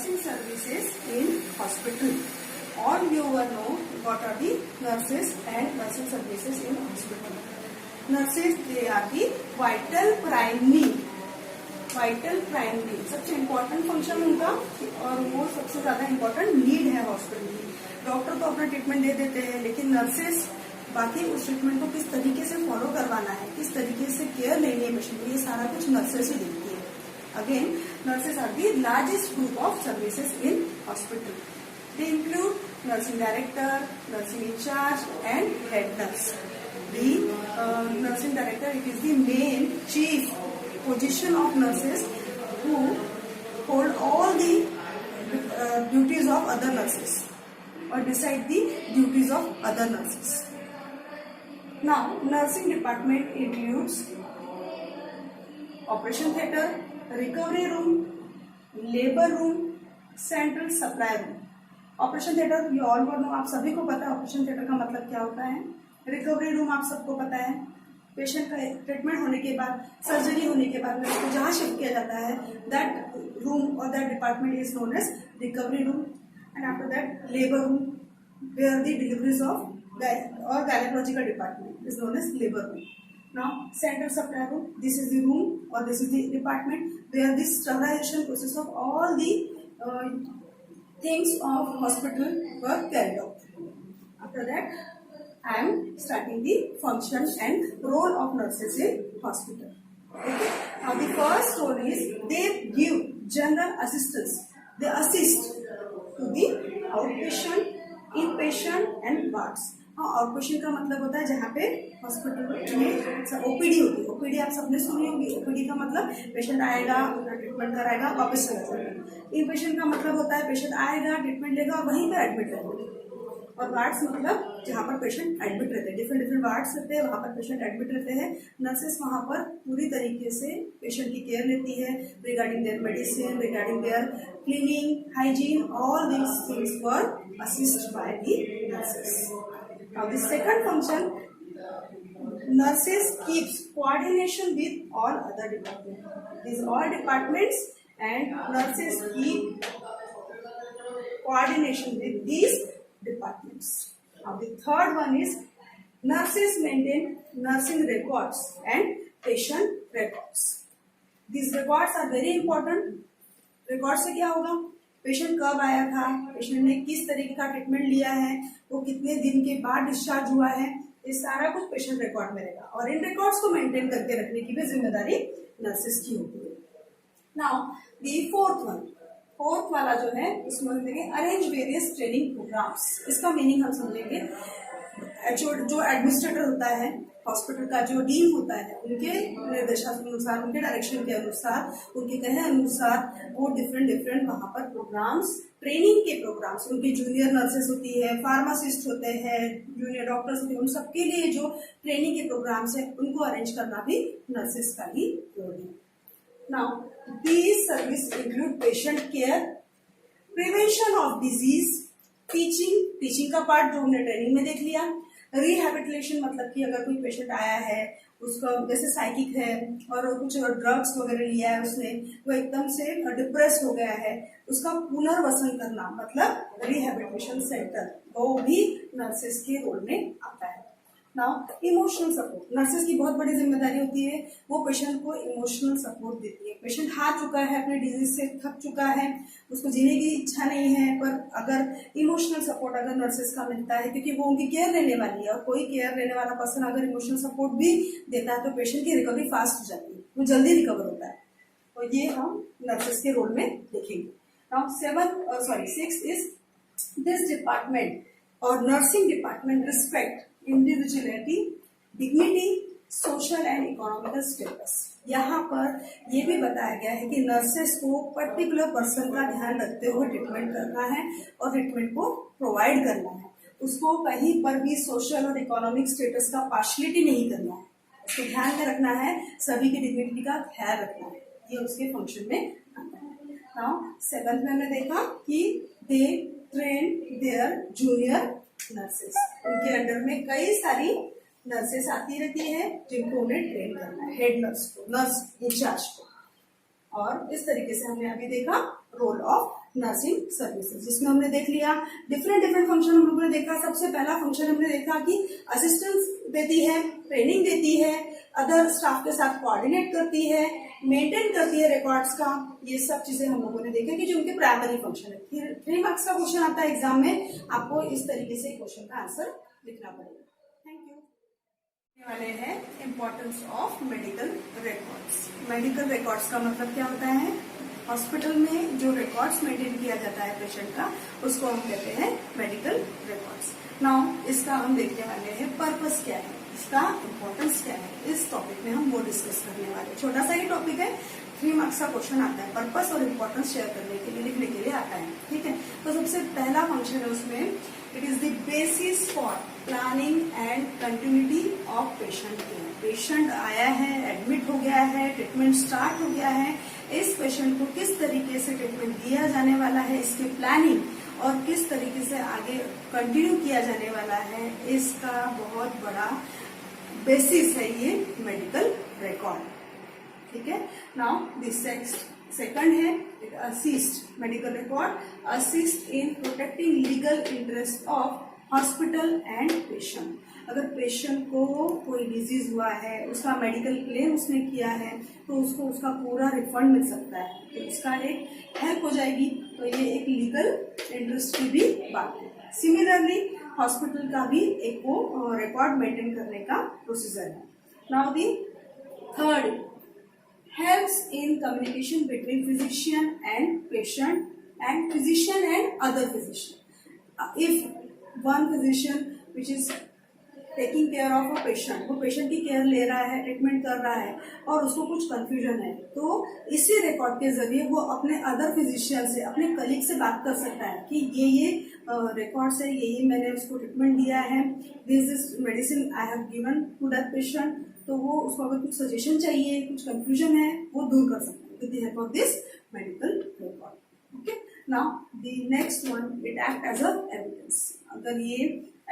nursing services in hospital. All you will know what are the nurses and nursing services in hospital. Nurses, they are the vital primary सबसे important function उनका और वो सबसे ज्यादा important need है hospital की. Doctor तो अपना ट्रीटमेंट दे देते हैं, लेकिन नर्सेस बाकी उस ट्रीटमेंट को किस तरीके से फॉलो करवाना है, किस तरीके से केयर लेनी है पेशेंट की, ये सारा कुछ नर्सेस ही देखती है. Again, nurses are the largest group of services in hospital. They include nursing director, nursing incharge and head nurse. The nursing director, it is the main chief position of nurses who hold all the duties of other nurses or decide the duties of other nurses. Now, nursing department includes operation theatre, recovery room, labor room, central supply room. Operation theatre, ये all over no, आप सभी को पता है operation theatre का मतलब क्या होता है. रिकवरी रूम आप सबको पता है, पेशेंट का ट्रीटमेंट होने के बाद, सर्जरी होने के बाद उसको जहाँ शिफ्ट किया जाता है, दैट रूम और that department is known as recovery room. And after that labour room, where the deliveries of और gynaecological department is known as labour room. Now central supply room, this is the room और this is the department where this sterilisation process of all the things of hospital were carried out. After that, I am starting the function and role of nurses in hospital. Okay. Now the first role is they give general assistance. They assist to the outpatient, inpatient and wards. Outpatient का मतलब होता है जहाँ पे hospital में OPD होती है. OPD आप सबने सुनी होगी. ओपीडी का मतलब पेशेंट आएगा, अपना ट्रीटमेंट कराएगा, वापस चला जाएगा. इनपेशेंट का मतलब होता है पेशेंट आएगा, ट्रीटमेंट लेगा और वहीं पे एडमिट रहेगा. और वार्ड्स मतलब जहाँ पर पेशेंट एडमिट रहते हैं, डिफरेंट वार्ड्स रहते हैं, वहाँ पर पेशेंट एडमिट रहते हैं. नर्सेस वहाँ पर पूरी तरीके से पेशेंट की केयर लेती है, regarding their medicine, regarding their cleaning, hygiene, all these things were assist by the nurses. Now the second function, nurses keeps coordination with all other departments. These all departments and nurses keep coordination with these departments. Now the third one is nurses maintain nursing records and patient records. These records are very important. Records से क्या होगा? Patient कब आया था, patient ने किस तरीके का ट्रीटमेंट लिया है, वो कितने दिन के बाद डिस्चार्ज हुआ है, ये सारा कुछ पेशेंट रिकॉर्ड में रहेगा. और इन रिकॉर्ड्स को मेंटेन करके रखने की भी जिम्मेदारी नर्सेस की होती है. नाउ दी फोर्थ वाला जो है, इसमें हम देखेंगे अरेंज वेरियस ट्रेनिंग प्रोग्राम्स. इसका मीनिंग हम समझेंगे. जो एडमिनिस्ट्रेटर होता है हॉस्पिटल का, जो डीन होता है, उनके निर्देशानुसार, उनके डायरेक्शन के अनुसार, उनके कहे अनुसार वो डिफरेंट वहां पर प्रोग्राम्स, ट्रेनिंग के प्रोग्राम्स, उनकी जूनियर नर्सेस होती है, फार्मासिस्ट होते हैं, जूनियर डॉक्टर्स होते हैं, उन सबके लिए जो ट्रेनिंग के प्रोग्राम्स है उनको अरेंज करना भी नर्सेस का ही रोल है. Now these service include patient care, prevention of disease, teaching का पार्ट जो हमने ट्रेनिंग में देख लिया. रिहेबिलिटेशन मतलब कि अगर कोई पेशेंट आया है, उसका जैसे साइकिक है और कुछ ड्रग्स वगैरह लिया है उसने, वो एकदम से डिप्रेस हो गया है, उसका पुनर्वसन करना मतलब रिहेबिलिटेशन सेंटर, वो भी नर्सेस के रोल में आता है. नाउ इमोशनल सपोर्ट, नर्सेस की बहुत बड़ी जिम्मेदारी होती है. वो पेशेंट को इमोशनल सपोर्ट देती है. पेशेंट हार चुका है, अपने डिजीज से थक चुका है, उसको जीने की इच्छा नहीं है, पर अगर इमोशनल सपोर्ट अगर नर्सेस का मिलता है, क्योंकि वो उनकी केयर लेने वाली है, और कोई केयर लेने वाला पर्सन अगर इमोशनल सपोर्ट भी देता है तो पेशेंट की रिकवरी फास्ट हो जाती है, वो जल्दी रिकवर होता है. तो ये हम नर्सेस के रोल में देखेंगे. नाउ 6 इज दिस डिपार्टमेंट और nursing department respect individuality, dignity, social and economical status. यहाँ पर ये भी बताया गया है कि नर्सेस को पर्टिकुलर पर्सन का ध्यान रखते हुए ट्रीटमेंट करना है और ट्रीटमेंट को प्रोवाइड करना है. उसको कहीं पर भी सोशल और इकोनॉमिक स्टेटस का पार्शलिटी नहीं करना है. उसको ध्यान में रखना है, सभी की डिग्निटी का ख्याल रखना है. ये उसके फंक्शन में आता है. नाउ 7th में हमने देखा कि they train their junior nurses. उनके अंडर में कई सारी नर्सेस आती रहती है जिनको उन्हें ट्रेन करना है, हेड नर्स को, नर्स इंचार्ज को. और इस तरीके से हमने अभी देखा रोल ऑफ नर्सिंग सर्विसेज, जिसमें हमने देख लिया डिफरेंट फंक्शन हम लोगों ने देखा। सबसे पहला फंक्शन हमने देखा कि असिस्टेंस देती है, ट्रेनिंग देती है, अदर स्टाफ के साथ कोऑर्डिनेट करती है, मेंटेन करती है रिकॉर्ड्स का। ये सब चीजें हम लोगों ने देखा कि जो उनके प्राइमरी फंक्शन है। फिर 3 मार्क्स का क्वेश्चन आता है एग्जाम में, आपको इस तरीके से क्वेश्चन का आंसर लिखना पड़ेगा। Thank you. वाले हैं importance of medical records. Medical records का मतलब क्या होता है? हॉस्पिटल में जो रिकॉर्ड्स मेंटेन किया जाता है पेशेंट का, उसको हम कहते हैं मेडिकल रिकॉर्ड्स। नाउ इसका हम देखने वाले हैं पर्पस क्या है, इसका इम्पोर्टेंस क्या है। इस टॉपिक में हम वो डिस्कस करने वाले हैं। छोटा सा ही टॉपिक है, 3 मार्क्स का क्वेश्चन आता है। पर्पस और इम्पोर्टेंस शेयर करने के लिए, लिखने के लिए आता है, ठीक है। तो सबसे पहला फंक्शन है उसमें, it is the basis for planning and continuity of patient care. Patient आया है, एडमिट हो गया है, ट्रीटमेंट स्टार्ट हो गया है, इस पेशेंट को किस तरीके से ट्रीटमेंट दिया जाने वाला है, इसकी प्लानिंग और किस तरीके से आगे कंटिन्यू किया जाने वाला है, इसका बहुत बड़ा बेसिस है ये मेडिकल रिकॉर्ड, ठीक है। नाउ दिस सेकंड है it assist, medical record assist in protecting legal interest of hospital and patient. अगर पेशेंट को कोई डिजीज हुआ है, उसका मेडिकल क्लेम उसने किया है, तो उसको उसका पूरा रिफंड मिल सकता है, तो इसका एक हेल्प हो जाएगी। तो ये एक लीगल इंटरेस्ट की भी बात है। सिमिलरली हॉस्पिटल का भी एक वो रिकॉर्ड मेंटेन करने का प्रोसीजर है। Now the third, helps in communication between physician and patient and physician and other physician. If one physician which is taking care of a patient, वो पेशेंट की care ले रहा है, ट्रीटमेंट कर रहा है और उसको कुछ कंफ्यूजन है, तो इसी रिकॉर्ड के जरिए वो अपने अदर फिजिशियन से, अपने कलीग से बात कर सकता है कि ये रिकॉर्ड से ये मैंने उसको ट्रीटमेंट दिया है, this medicine I have given to that patient. तो वो उसको अगर कुछ सजेशन चाहिए, कुछ कंफ्यूजन है, वो दूर कर सकते हैं with the help of this medical record. Okay, now the next one, it act as a evidence. अगर ये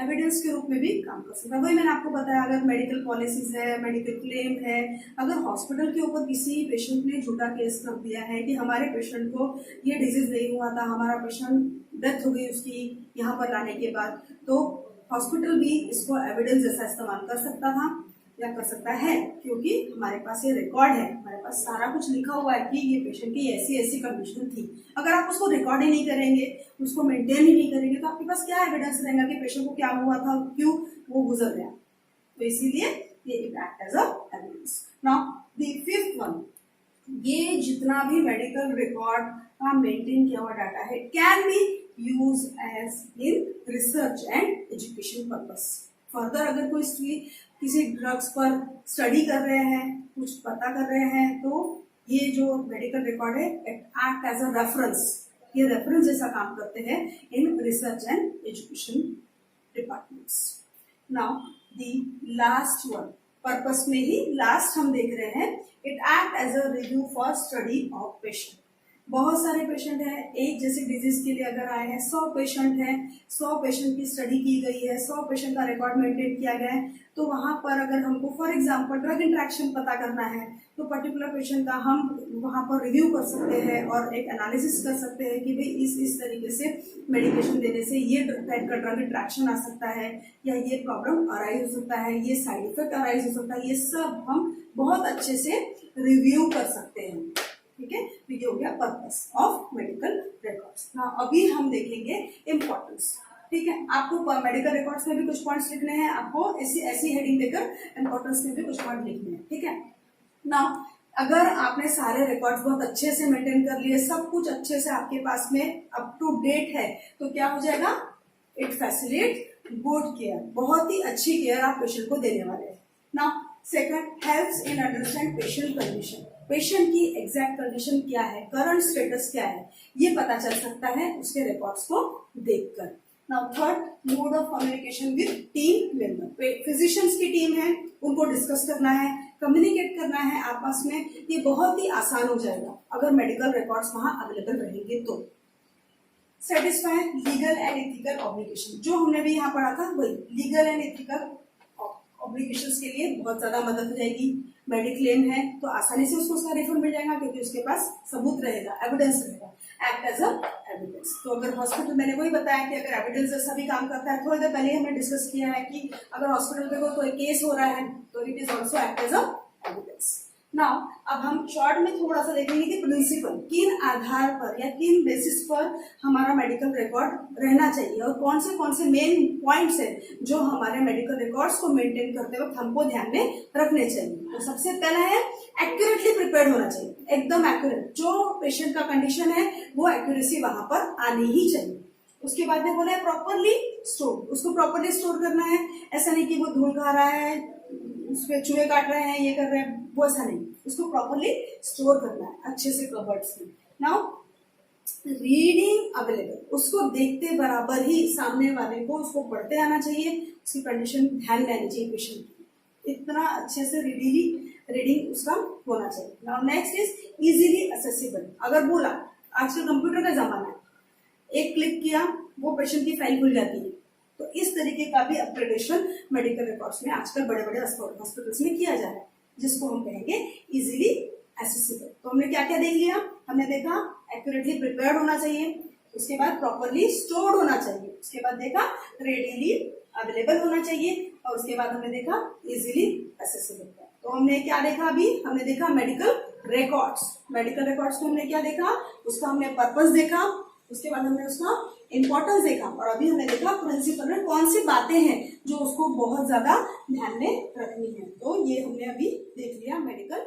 एविडेंस के रूप में भी काम कर सकता है। वही मैंने आपको बताया, अगर मेडिकल पॉलिसीज है, मेडिकल क्लेम है, अगर हॉस्पिटल के ऊपर किसी पेशेंट ने झूठा केस कर दिया है कि हमारे पेशेंट को ये डिजीज नहीं हुआ था, हमारा पेशेंट डेथ हो गई उसकी यहाँ पर लाने के बाद, तो हॉस्पिटल भी इसको एविडेंस जैसा इस्तेमाल कर सकता था या कर सकता है, क्योंकि हमारे पास ये रिकॉर्ड है, हमारे पास सारा कुछ लिखा हुआ है कि ये पेशेंट की ऐसी ऐसी कंडीशन थी। अगर आप उसको रिकॉर्ड ही नहीं करेंगे, उसको मेंटेन ही नहीं करेंगे, तो आपके पास क्या एविडेंस रहेगा कि पेशेंट को क्या हुआ था, क्यों वो गुजर गया। तो इसीलिए ये act as a evidence. Now the fifth one, ये जितना भी मेडिकल रिकॉर्ड का मेंटेन किया हुआ डाटा है, can be use as in research and education purpose. Further अगर कोई किसी ड्रग्स पर स्टडी कर रहे हैं, कुछ पता कर रहे हैं, तो ये जो मेडिकल रिकॉर्ड है एक्ट एज अ रेफरेंस, ये रेफरेंस जैसा काम करते हैं in research and education departments. Now the last one, purpose में ही लास्ट हम देख रहे हैं, it act as a review for study of patient. बहुत सारे पेशेंट हैं, एक जैसे डिजीज के लिए अगर आए हैं, 100 पेशेंट हैं, 100 पेशेंट की स्टडी की गई है, 100 पेशेंट का रिकॉर्ड मेंटेन किया गया है, तो वहां पर अगर हमको फॉर एग्जांपल ड्रग इंटरेक्शन पता करना है, तो पर्टिकुलर पेशेंट का हम वहां पर रिव्यू कर सकते हैं और एक एनालिसिस कर सकते हैं कि भाई इस तरीके से मेडिकेशन देने से ये टाइप का ड्रग इंटरेक्शन आ सकता है, या ये प्रॉब्लम अराइज हो सकता है, ये साइड इफेक्ट अराइज हो सकता है, ये सब हम बहुत अच्छे से रिव्यू कर सकते हैं, ठीक है। तो ये हो गया पर्पस ऑफ मेडिकल रिकॉर्ड्स। ना अभी हम देखेंगे इम्पोर्टेंस, ठीक है। आपको मेडिकल रिकॉर्ड्स में भी कुछ पॉइंट्स लिखने हैं, आपको ऐसी हेडिंग देकर इम्पोर्टेंस में भी कुछ पॉइंट लिखने हैं, ठीक है। ना अगर आपने सारे रिकॉर्ड्स बहुत अच्छे से मेंटेन कर लिए, सब कुछ अच्छे से आपके पास में अप टू डेट है, तो क्या हो जाएगा, इट फैसिलिटेट गुड केयर, बहुत ही अच्छी केयर आप पेशेंट को देने वाले हैं। ना second, helps in understand patient condition. Patient की एग्जैक्ट कंडीशन क्या है, करंट स्टेटस क्या है, ये पता चल सकता है उसके रिकॉर्ड्स को देखकर। Now third, mode of communication with team member. Physicians की टीम है, उनको डिस्कस करना है, कम्युनिकेट करना है आपस में, ये बहुत ही आसान हो जाएगा अगर मेडिकल रिकॉर्ड्स वहां अवेलेबल रहेंगे तो। Satisfy legal and ethical obligation, जो हमने भी यहाँ पढ़ा था वही, लीगल एंड एथिकल ऑब्लिगेशंस के लिए बहुत ज्यादा मदद हो जाएगी। मेडिक्लेम है तो आसानी से उसको उसका रिफंड मिल जाएगा क्योंकि उसके पास सबूत रहेगा, एविडेंस रहेगा, एक्ट एज अ एविडेंस। तो अगर हॉस्पिटल, मैंने वही बताया कि अगर एविडेंस जैसा भी काम करता है, थोड़ी देर पहले हमने डिस्कस किया है कि अगर हॉस्पिटल में कोई केस हो रहा है तो it is also act as a evidence. Now अब हम शॉर्ट में थोड़ा सा देखेंगे कि प्रिंसिपल किन आधार पर या किन बेसिस पर हमारा मेडिकल रिकॉर्ड रहना चाहिए और कौन से मेन पॉइंट्स है जो हमारे मेडिकल रिकॉर्ड्स को मेंटेन करते वक्त हमको ध्यान में रखने चाहिए। तो सबसे पहला है एक्यूरेटली प्रिपेयर्ड होना चाहिए, एकदम एक्यूरेट, जो पेशेंट का कंडीशन है वो एक्यूरेसी वहां पर आनी ही चाहिए। उसके बाद में बोला है प्रॉपरली स्टोर, उसको प्रॉपरली स्टोर करना है, ऐसा नहीं कि वो धूल खा रहा है, उसपे चूहे काट रहे हैं, ये कर रहे हैं, वो ऐसा नहीं, उसको प्रॉपरली स्टोर करना है अच्छे से कबर्ड्स में। नाउ रीडिंग अवेलेबल, उसको देखते बराबर ही सामने वाले को उसको पढ़ते आना चाहिए, उसकी कंडीशन ध्यान में आनी चाहिए पेशेंट की, इतना अच्छे से रीडिंग उसका होना चाहिए। Now next is easily accessible, अगर बोला आजकल कंप्यूटर का जमाना है, एक क्लिक किया वो पेशेंट की फाइल खुल जाती है, तो इस तरीके का भी अपग्रेडेशन मेडिकल रिकॉर्ड्स में आजकल बड़े बड़े हॉस्पिटल्स में किया जा रहा है, जिसको हम कहेंगे इजीली एक्सेसिबल। तो हमने क्या क्या देख लिया, हमने देखा एक्यूरेटली प्रिपेयर्ड होना चाहिए, उसके बाद प्रॉपरली स्टोर्ड होना चाहिए, उसके बाद देखा रेडीली अवेलेबल होना चाहिए, और उसके बाद हमने देखा इजीली एक्सेसिबल। तो हमने क्या देखा, अभी हमने देखा मेडिकल रिकॉर्ड्स को हमने क्या देखा, उसका हमने पर्पस देखा, उसके बाद हमने उसका इंपॉर्टेंस देखा, और अभी हमने देखा प्रिंसिपल में कौन सी बातें हैं जो उसको बहुत ज्यादा ध्यान में रखनी है। तो ये हमने अभी देख लिया मेडिकल